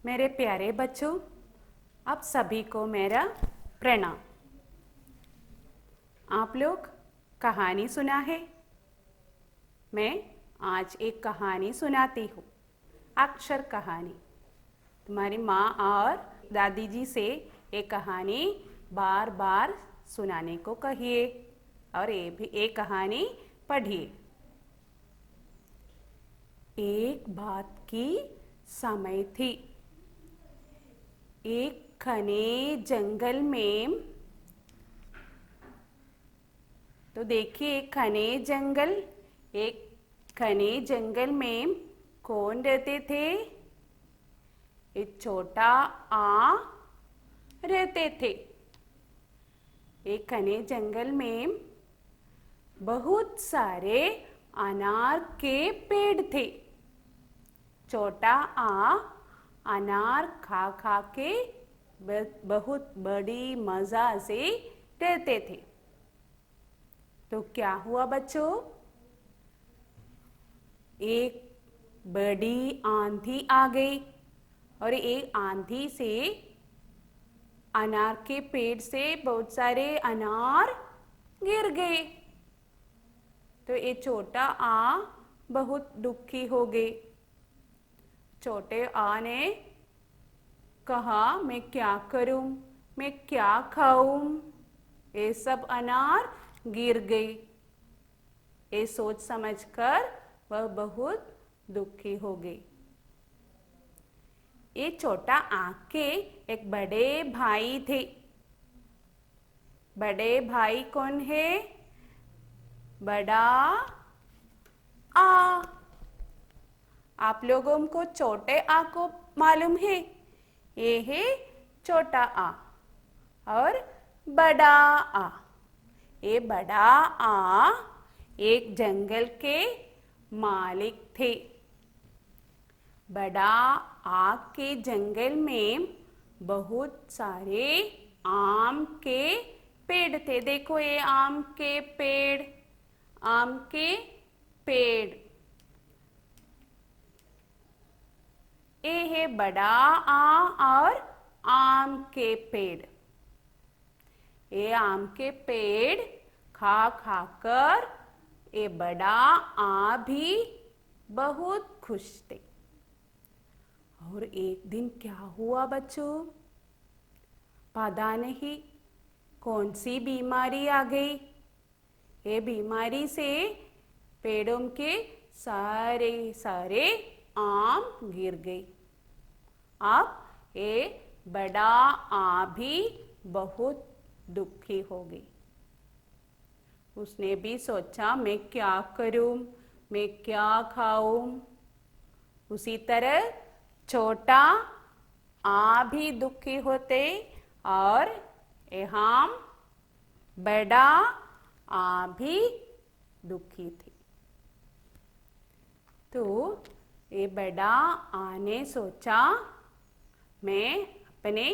मेरे प्यारे बच्चों, आप सभी को मेरा प्रणाम। आप लोग कहानी सुना है। मैं आज एक कहानी सुनाती हूँ, अक्षर कहानी। तुम्हारी माँ और दादी जी से ये कहानी बार बार सुनाने को कहिए और ये कहानी पढ़िए। एक बात की समय थी। एक घने जंगल में, तो देखिए एक घने जंगल में कौन रहते थे? एक छोटा आ रहते थे। एक घने जंगल में बहुत सारे अनार के पेड़ थे। छोटा आ अनार खा खा के बहुत बड़ी मजा से रहते थे। तो क्या हुआ बच्चों? एक बड़ी आंधी आ गई और एक आंधी से अनार के पेड़ से बहुत सारे अनार गिर गए। तो ये छोटा आ बहुत दुखी हो गए। छोटे आ ने कहा, मैं क्या करूं, मैं क्या खाऊं, ये सब अनार गिर गई। ये सोच समझकर वह बहुत दुखी हो गई। ये छोटा आ के एक बड़े भाई थे। बड़े भाई कौन है? बड़ा आ। आप लोगों को छोटे आ को मालूम है? ये है छोटा आ और बड़ा आ। ये बड़ा आ एक जंगल के मालिक थे। बड़ा आ के जंगल में बहुत सारे आम के पेड़ थे। देखो ये आम के पेड़, आम के पेड़। ये है बड़ा आ और आम के पेड़। ये आम के पेड़ खा खा कर ये बड़ा आ भी बहुत खुश थे। और एक दिन क्या हुआ बच्चों? पता नहीं कौन सी बीमारी आ गई। ये बीमारी से पेड़ों के सारे सारे आम गिर गए। अब ये बड़ा आ भी बहुत दुखी हो गई। उसने भी सोचा, मैं क्या करूं, मैं क्या खाऊं। उसी तरह छोटा आ भी दुखी होते और यहाँ बड़ा आ भी दुखी थी। तो ये बड़ा आ ने सोचा, मैं अपने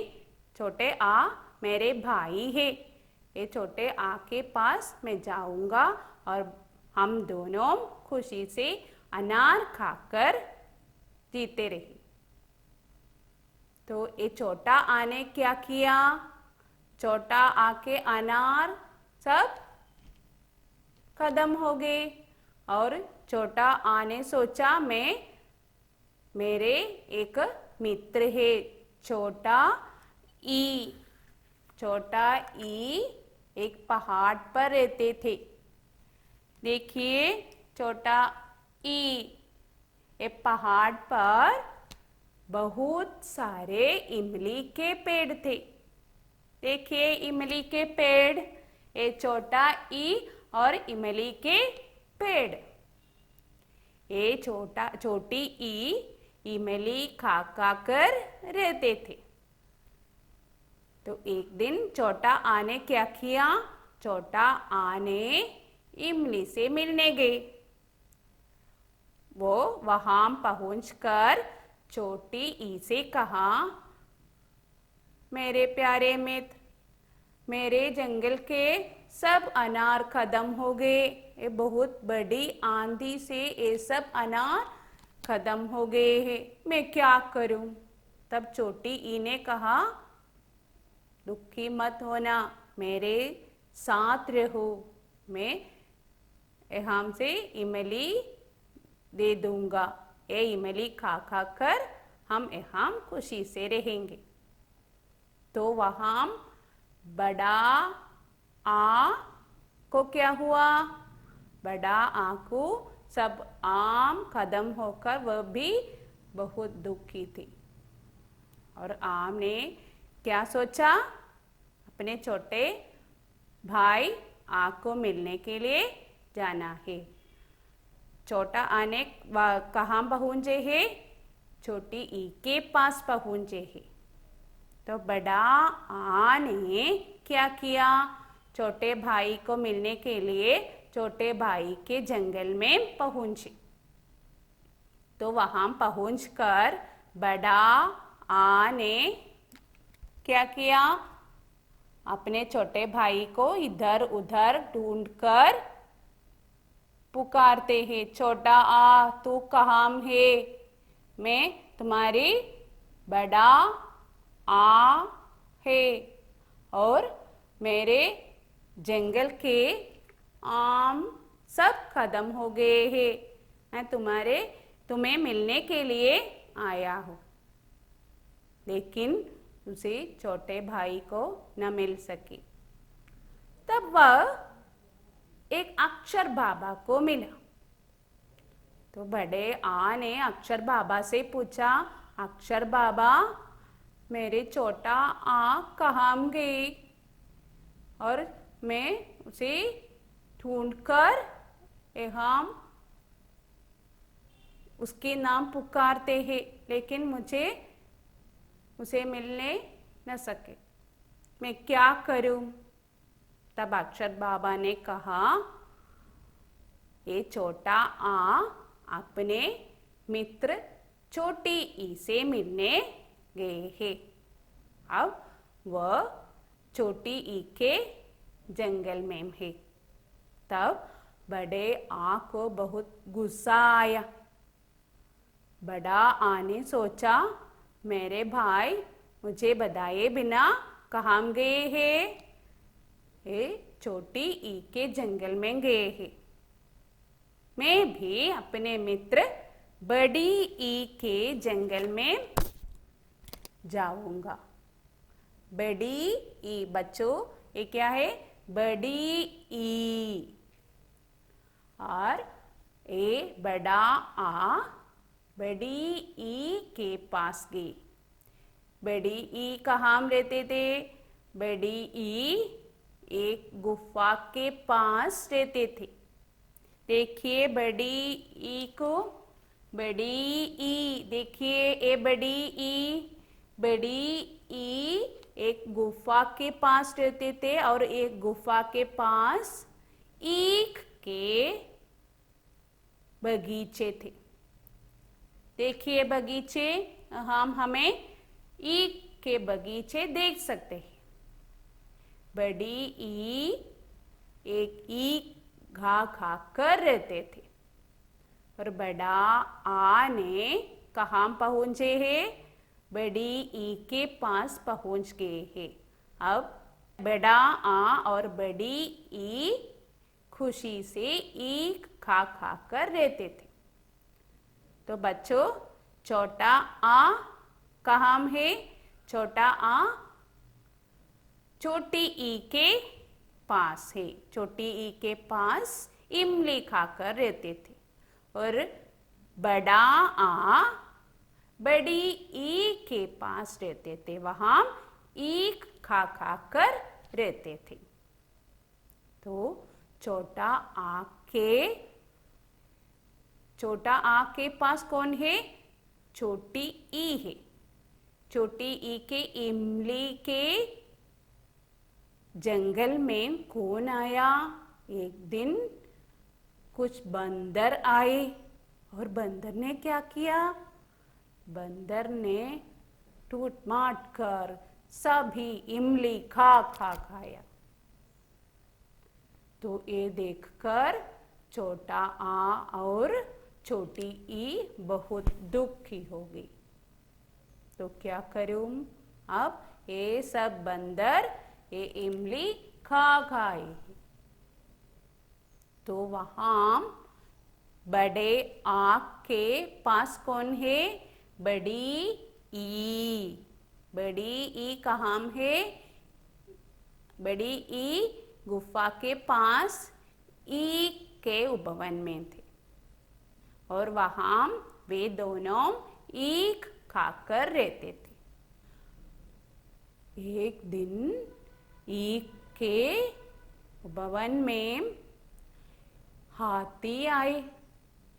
छोटे आ मेरे भाई है, ये छोटे आ के पास मैं जाऊंगा और हम दोनों खुशी से अनार खाकर जीते रहे। तो ये छोटा आ ने क्या किया? छोटा आ के अनार सब खत्म हो गए और छोटा आ ने सोचा, मेरे एक मित्र है छोटा ई। छोटा ई एक पहाड़ पर रहते थे। देखिए छोटा ई, एक पहाड़ पर बहुत सारे इमली के पेड़ थे। देखिए इमली के पेड़, ये छोटा ई और इमली के पेड़। ये छोटी ई इमली खा खा कर रहते थे। तो एक दिन छोटा आ ने क्या किया? छोटा आ ने इमली से मिलने गए। वो वहां पहुंचकर छोटी ई से कहा, मेरे प्यारे मित्र, मेरे जंगल के सब अनार खत्म हो गए। ये बहुत बड़ी आंधी से ये सब अनार खत्म हो गए हैं। मैं क्या करूं? तब छोटी ई ने कहा, दुखी मत होना, मेरे साथ रहो, मैं यहाँ से इमली दे दूंगा, ये इमली खा खा कर हम यहाँ खुशी से रहेंगे। तो वहाँ बड़ा आ को क्या हुआ, बड़ा आ को सब आम खत्म होकर वह भी बहुत दुखी थी। और आम ने क्या सोचा, अपने छोटे भाई आ को मिलने के लिए जाना है। छोटा आ ने कहाँ पहुँचे है, छोटी ई के पास पहुँचे है। तो बड़ा आ ने क्या किया, छोटे भाई को मिलने के लिए छोटे भाई के जंगल में पहुँचे। तो वहाँ पहुँचकर बड़ा आ ने क्या किया, अपने छोटे भाई को इधर उधर ढूंढकर पुकारते हैं, छोटा आ तू कहाँ है, मैं तुम्हारी बड़ा आ है और मेरे जंगल के आम सब खत्म हो गए हैं, मैं तुम्हें मिलने के लिए आया हूँ। लेकिन उसे छोटे भाई को न मिल सकी। तब वह एक अक्षर बाबा को मिला। तो बड़े आ ने अक्षर बाबा से पूछा, अक्षर बाबा मेरे छोटा आ कहाँ गई, और मैं उसे ढूंढकर यहाँ उसके नाम पुकारते हैं, लेकिन मुझे उसे मिलने न सके, मैं क्या करूं। तब अक्षर बाबा ने कहा, ये छोटा आ अपने मित्र छोटी ई से मिलने गए हैं। अब वह छोटी ई के जंगल में है। तब बड़े आ को बहुत गुस्सा आया। बड़ा आ ने सोचा, मेरे भाई मुझे बताए बिना कहाँ गए हैं, ये छोटी ई के जंगल में गए हैं। मैं भी अपने मित्र बड़ी ई के जंगल में जाऊंगा। बड़ी ई बच्चों, ये क्या है, बड़ी ई। और ये बड़ा आ बड़ी ई के पास गई। बड़ी ई कहाँ रहते थे, बड़ी ई एक गुफा के पास रहते थे। देखिए बड़ी ई को, बड़ी ई देखिए, ये बड़ी ई एक गुफा के पास रहते थे और एक गुफा के पास ईख के बगीचे थे। देखिए बगीचे, हम हमें ईख के बगीचे देख सकते हैं। बड़ी ई एक ईख घा खा कर रहते थे और बड़ा आ ने कहाँ पहुँचे हैं, बड़ी ई के पास पहुँच गए हैं। अब बड़ा आ और बड़ी ई खुशी से ईख खा खा कर रहते थे। तो बच्चों, छोटा आ कहाँ है, छोटा आ छोटी ई के पास है। छोटी ई के पास इमली खाकर रहते थे और बड़ा आ बड़ी ई के पास रहते थे, वहाँ ईख खा खा कर रहते थे। तो छोटा आ के पास कौन है, छोटी ई है। छोटी ई के इमली के जंगल में कौन आया, एक दिन कुछ बंदर आए और बंदर ने क्या किया, बंदर ने टूट माट कर सभी इमली खा खाया। तो ये देखकर छोटा आ और छोटी ई बहुत दुखी हो गई। तो क्या करूं? अब ये सब बंदर ये इमली खा खाए। तो वहां बड़े आँख के पास कौन है? बड़ी ई। बड़ी ई कहाँ है? बड़ी ई गुफा के पास ई के उपवन में थे और वहां वे दोनों ईख खाकर रहते थे। एक दिन ईख के उपवन में हाथी आए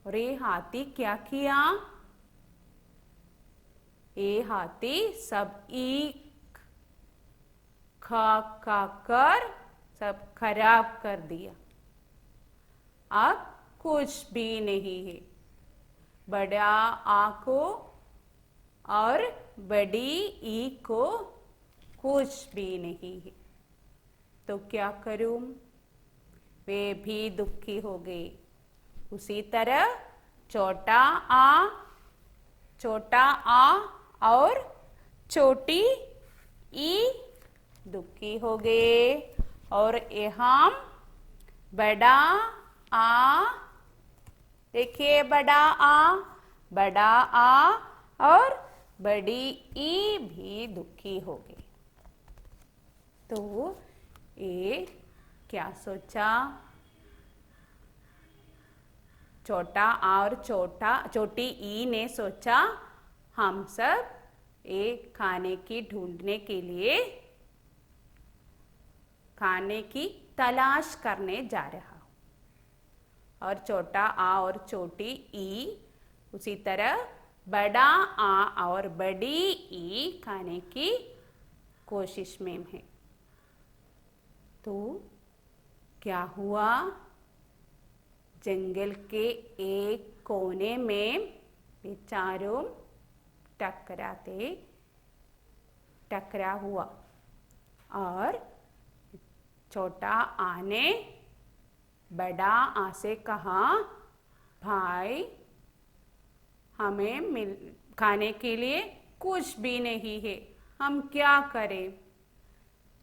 और ये हाथी क्या किया? ये हाथी सब ईख खा खा कर सब खराब कर दिया। अब कुछ भी नहीं है। बड़ा आ को और बड़ी ई को कुछ भी नहीं है। तो क्या करूं? वे भी दुखी हो गए। उसी तरह छोटा आ और छोटी ई दुखी हो गए और यहाँ बड़ा आ, देखिए बड़ा आ और बड़ी ई भी दुखी हो गई। तो ये क्या सोचा? छोटा आ और छोटी ई ने सोचा हम सब एक खाने की ढूंढने के लिए खाने की तलाश करने जा रहा हूं। और छोटा आ और छोटी ई उसी तरह बड़ा आ और बड़ी ई खाने की कोशिश में है। तो क्या हुआ? जंगल के एक कोने में वे चारों टकरा हुआ और छोटा आ ने बड़ा आ से कहा, भाई हमें खाने के लिए कुछ भी नहीं है, हम क्या करें?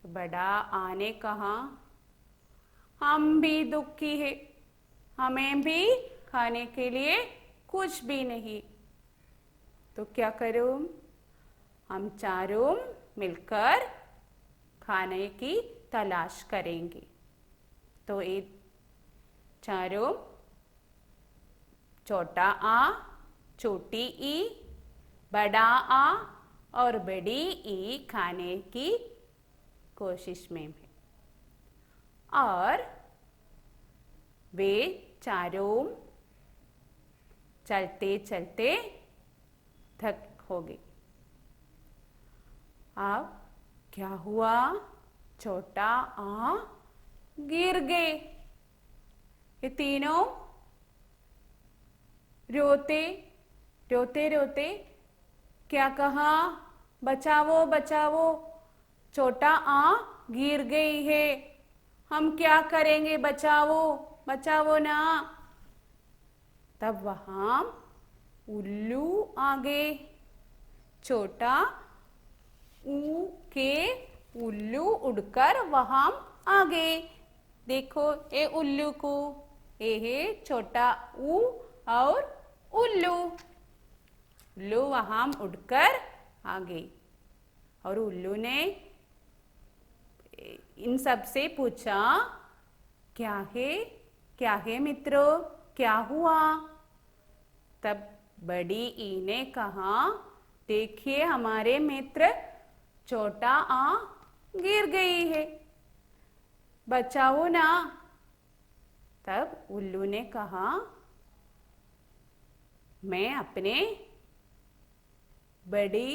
बड़ा आ ने कहा, हम भी दुखी है, हमें भी खाने के लिए कुछ भी नहीं, तो क्या करूं? हम चारों मिलकर खाने की तलाश करेंगे। तो ये चारों छोटा आ, छोटी ई, बड़ा आ और बड़ी ई खाने की कोशिश में है और वे चारों चलते चलते थक हो गए। अब क्या हुआ? छोटा आ गिर गए। ये तीनों रोते रोते क्या कहा? बचाओ बचाओ, छोटा आ गिर गई है, हम क्या करेंगे? बचाओ बचाओ ना। तब वहां उल्लू आ गए। छोटा ऊ के उल्लू उड़कर वहां आ गए। देखो ये उल्लू को, ये है छोटा ऊ और उल्लू। उल्लू वहां उड़कर आ गई और उल्लू ने इन सब से पूछा, क्या है मित्रों, क्या हुआ? तब बड़ी ई ने कहा, देखिए हमारे मित्र छोटा आ गिर गई है, बचाओ ना। तब उल्लू ने कहा, मैं अपने बड़ी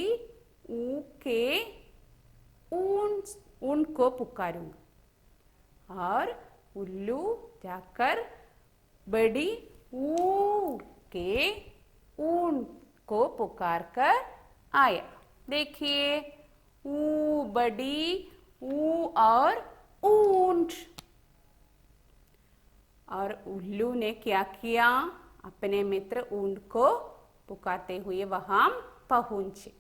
ऊ के ऊंट को पुकारूंगा। और उल्लू जाकर बड़ी ऊ के ऊंट को पुकार कर आया। देखिए ऊ, बड़ी ऊ और ऊंट। और उल्लू ने क्या किया? अपने मित्र ऊंट को पुकारते हुए वहां पहुंचे।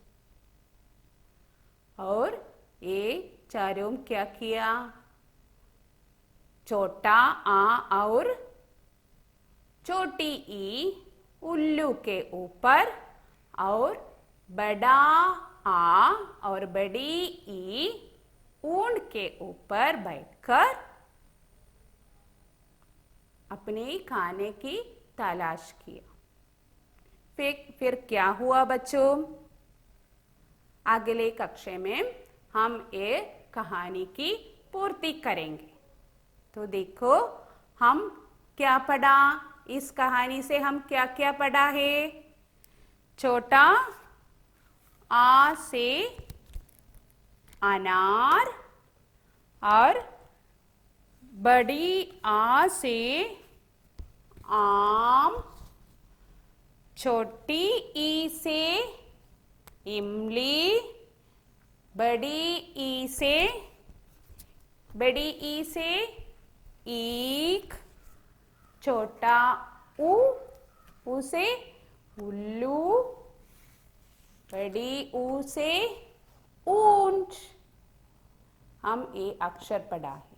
और ये चारों क्या किया? छोटा आ और छोटी ई उल्लू के ऊपर और बड़ा आ और बड़ी ई ऊंट के ऊपर बैठकर अपने खाने की तलाश किया। फिर क्या हुआ बच्चों? अगले कक्षा में हम ये कहानी की पूर्ति करेंगे। तो देखो हम क्या पढ़ा, इस कहानी से हम क्या क्या पढ़ा है? छोटा आ से अनार और बड़ी आ से आम, छोटी ई से इमली, बड़ी ई से ईख, छोटा ऊ से उल्लू, बड़ी ऊ से ऊंट। हम ये अक्षर पढ़ा है।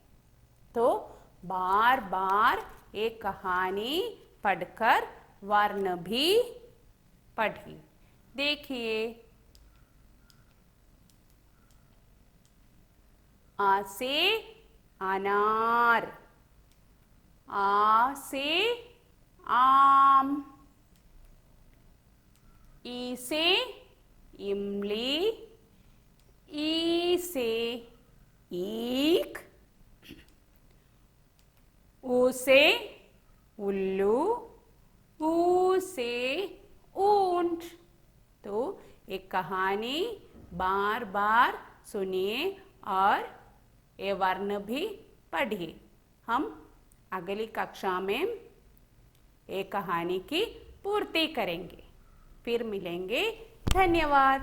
तो बार बार ये कहानी पढ़कर वर्ण भी पढ़िए। देखिए, आ से अनार, आ से आम, ई से इमली, ई से ईख, ऊ से उल्लू, ऊ से ऊंट। तो एक कहानी बार बार सुनिए और ये वर्ण भी पढ़िए। हम अगली कक्षा में एक कहानी की पूर्ति करेंगे। फिर मिलेंगे। धन्यवाद।